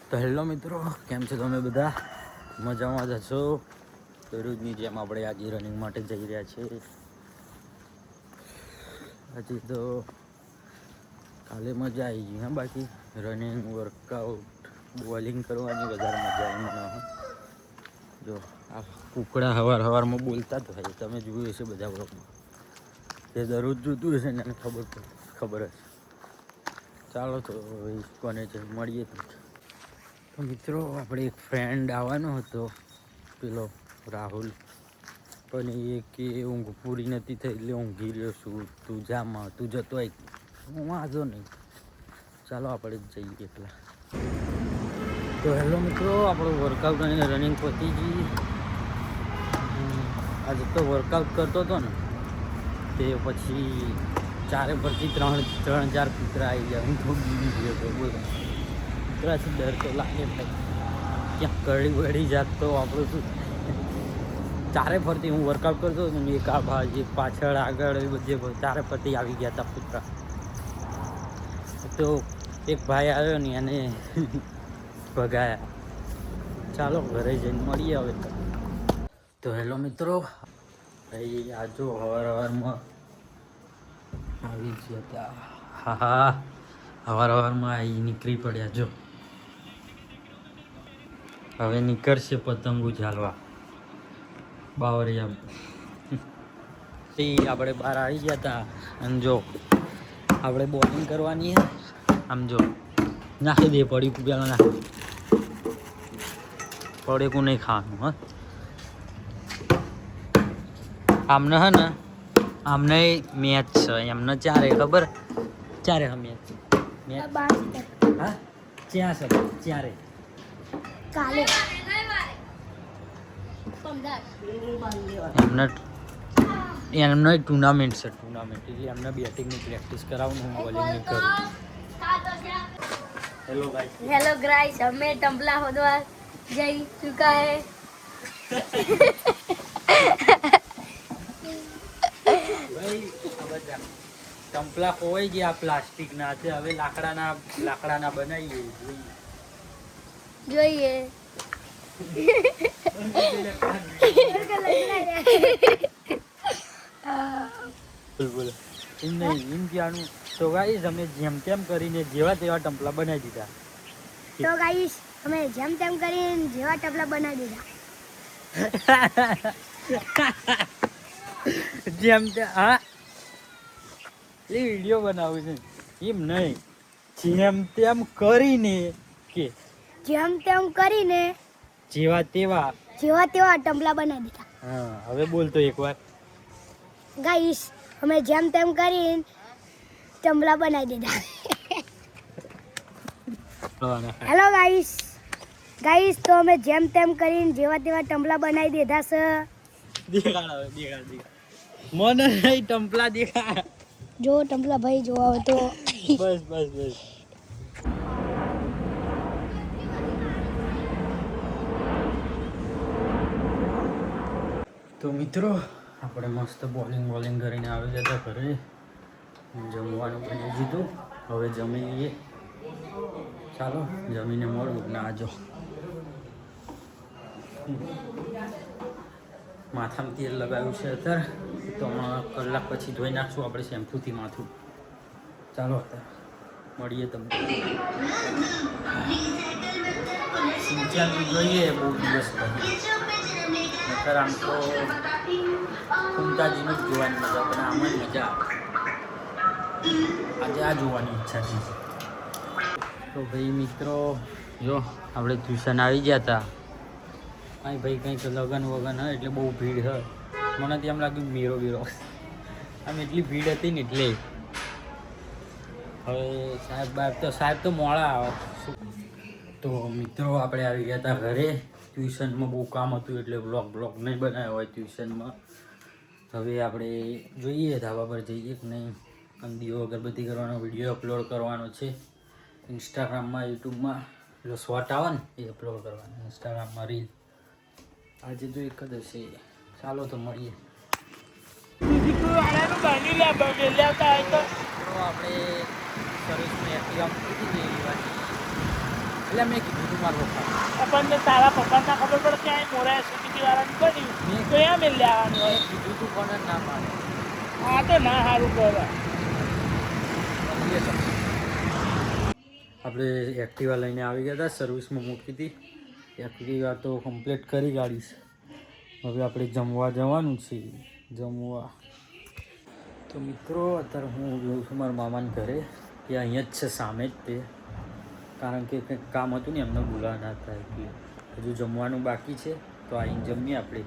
તો હેલો મિત્રો, કેમ છો તમે બધા? મજામાં જ હશો? દરરોજની જેમ આપણે આજે રનિંગ માટે જઈ રહ્યા છીએ. હજી તો કાલે મજા આવી ગઈ. હા, બાકી રનિંગ વર્કઆઉટ બોલિંગ કરવાની વધારે મજા આવી મને. જો આ કુકડા સવારમાં બોલતા જ હોય, તમે જોયું હશે બધા બ્લોગમાં. તે દરરોજ જોતું હશે ને એને ખબર હશે. ચાલો તો કોને છે મળીએ. તો મિત્રો, આપણે એક ફ્રેન્ડ આવવાનો હતો, પેલો રાહુલ, પણ એ કે ઊંઘ પૂરી નથી થઈ એટલે ઊંઘી રહ્યો છું. તું જામાં તું જતો હોય, હું વાંધો નહીં, ચાલો આપણે જઈએ એકલા. તો હેલો મિત્રો, આપણો વર્કઆઉટ અને રનિંગ પતી ગઈ. આજે તો વર્કઆઉટ કરતો હતો ને, તે પછી ચારે પરથી ત્રણ ચાર કૂતરા આવી ગયા. હું તો બીવી ગયો હતો. બોલો, કૂતરાથી ડર તો લાગે ભાઈ, ક્યાં કડી વળી જાત તો આપણું શું. ચારે ફરતી હું વર્કઆઉટ કરતો હતો ને, એક આ બાજુ એક પાછળ આગળ એ બધે ચારે ફરતી આવી ગયા હતા કૂતરા. તો એક ભાઈ આવ્યો ને એને ભગાયા. ચાલો ઘરે જઈને મળીએ હવે. તો હેલો મિત્રો, ભાઈ આ જો સવારમાં આવી ગયા હતા. હા, સવારમાં આવી નીકળી પડ્યા. જો હવે નીકળશે પતંગો ઝાલવા બાવરિયા. આપણે બહાર આવી ગયા હતા અને જો આપણે બોલિંગ કરવાની. આમ જો નાખી દે પડી પેલા નાખી પડેકું નહીં ખાવાનું. હા, આમને હે ને આમને મેચ છે. એમને ચારે ખબર ચારે મેચ હા ક્યાં છે ચારે એમને ટુર્નામેન્ટ છે. ટુર્નામેન્ટ એટલે એમને બેટિંગની પ્રેક્ટિસ કરાવું, હું બોલિંગની કરું. હેલો गाइस, हमें टम्पला होदवा जई चुका है. ટંપલા ખોવાઈ ગયા પ્લાસ્ટિક ના છે. હવે લાકડાના બનાવીએ. જોઈએ બોલો એમ નહીં, એમ કહેવાનું. તો ગાઈસ, અમે જેમ તેમ કરીને જેવા તેવા ટંપલા બનાવી દીધા. तो गाइस, हमें જેમ તેમ કરીને જેવા ટપલા બનાવી દીધા. જેમ તે હા એ વિડીયો બનાવું છે એમ નહીં, જેમ તેમ કરીને કે જેમ તેમ કરીને જેવા તેવા ટપલા બનાવી દીધા. હા, હવે બોલતો એકવાર. ગાઈસ, हमें જેમ તેમ કરીને ટપલા બનાવી દીધા. હેલો ગાઈસ, તો અમે જેમ તેમ કરીને જેવા તેવા ટપલા બનાવી દીધા છે. દેખાડ મને નહીં ટંપલા દેખાડ. જો ટપલા ભાઈ જોવા હોય તો બસ તો મિત્રો, આપણે મસ્ત બોલિંગ કરીને આવી જતા ઘરે. જમવાનું બની દીધું, હવે જમી લઈએ. ચાલો જમીને મળું. ના જો માથામાં તેલ લગાવ્યું છે અત્યારે, તો હમણાં કલાક પછી ધોઈ નાખશું આપણે શેમ્પૂથી માથું. ચાલો અત્યારે મળીએ તમને. સિંચાન જોઈએ બહુ દિવસ પછી. નકર આમ તો કુંતાજીનું જ જોવાની મજા, પણ આમાં જ મજા આવે. આજે આ જોવાની ઈચ્છા છે. તો ભાઈ મિત્રો, જો આપણે ટ્યુશન આવી ગયા હતા. કાંઈ ભાઈ કંઈક લગન વગન હોય એટલે બહુ ભીડ હોય. મને તો એમ લાગ્યું મેરો બેરો આમ એટલી ભીડ હતી ને એટલે. હવે સાહેબ તો મોડા આવે. તો મિત્રો, આપણે આવી ગયા હતા ઘરે. ટ્યુશનમાં બહુ કામ હતું એટલે બ્લોગ નહીં બનાવ્યો હોય ટ્યુશનમાં. હવે આપણે જોઈએ ધાબા પર જઈએ કે નહીં. દીવો અગરબત્તી કરવાનો વિડીયો અપલોડ કરવાનો છે ઇન્સ્ટાગ્રામમાં, યુટ્યુબમાં. પેલો શોર્ટ આવે ને એ અપલોડ કરવાનો ઇન્સ્ટાગ્રામમાં, રીલ. આજે તો એક જ હશે. ચાલો તો મળીએ. આપણે સર્વિસની એક્ટિવા મૂકી દીધી. એટલે મેં કીધું તું મારા પપ્પા આપણને તારા પપ્પાને ના ખબર પડે કે આ મોરા સીટી વાળાનું બન્યું તો એમ મેં લેવાનું હોય. મેં કીધું તું પણ ના પાડે. આ તો ના સારું કહેવાય. આપણે એક્ટિવા લઈને આવી ગયા હતા, સર્વિસમાં મૂકી હતી. એક્ટિવા તો કમ્પ્લીટ કરી ગાડી છે. હવે આપણે જમવા જવાનું છે. જમવા તો મિત્રો અત્યારે હું જોઉં છું મારા મામાના ઘરે, એ અહીંયા જ છે સામે જ તે, કારણ કે કંઈક કામ હતું ને એમને બોલાવાના હતા એટલે હજુ જમવાનું બાકી છે. તો આવીને જમીએ આપણે.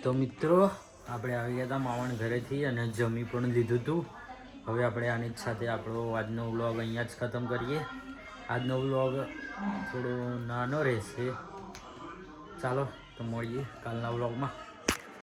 તો મિત્રો આપણે આવી ગયા હતા મામાના ઘરેથી અને જમી પણ લીધું હતું. હવે આપણે આની જ સાથે આપણો આજનો વ્લોગ અહીંયા જ ખતમ કરીએ. આજનો વ્લોગ થોડો નાનો રહેશે. ચાલો તો મળીએ કાલના વ્લોગમાં.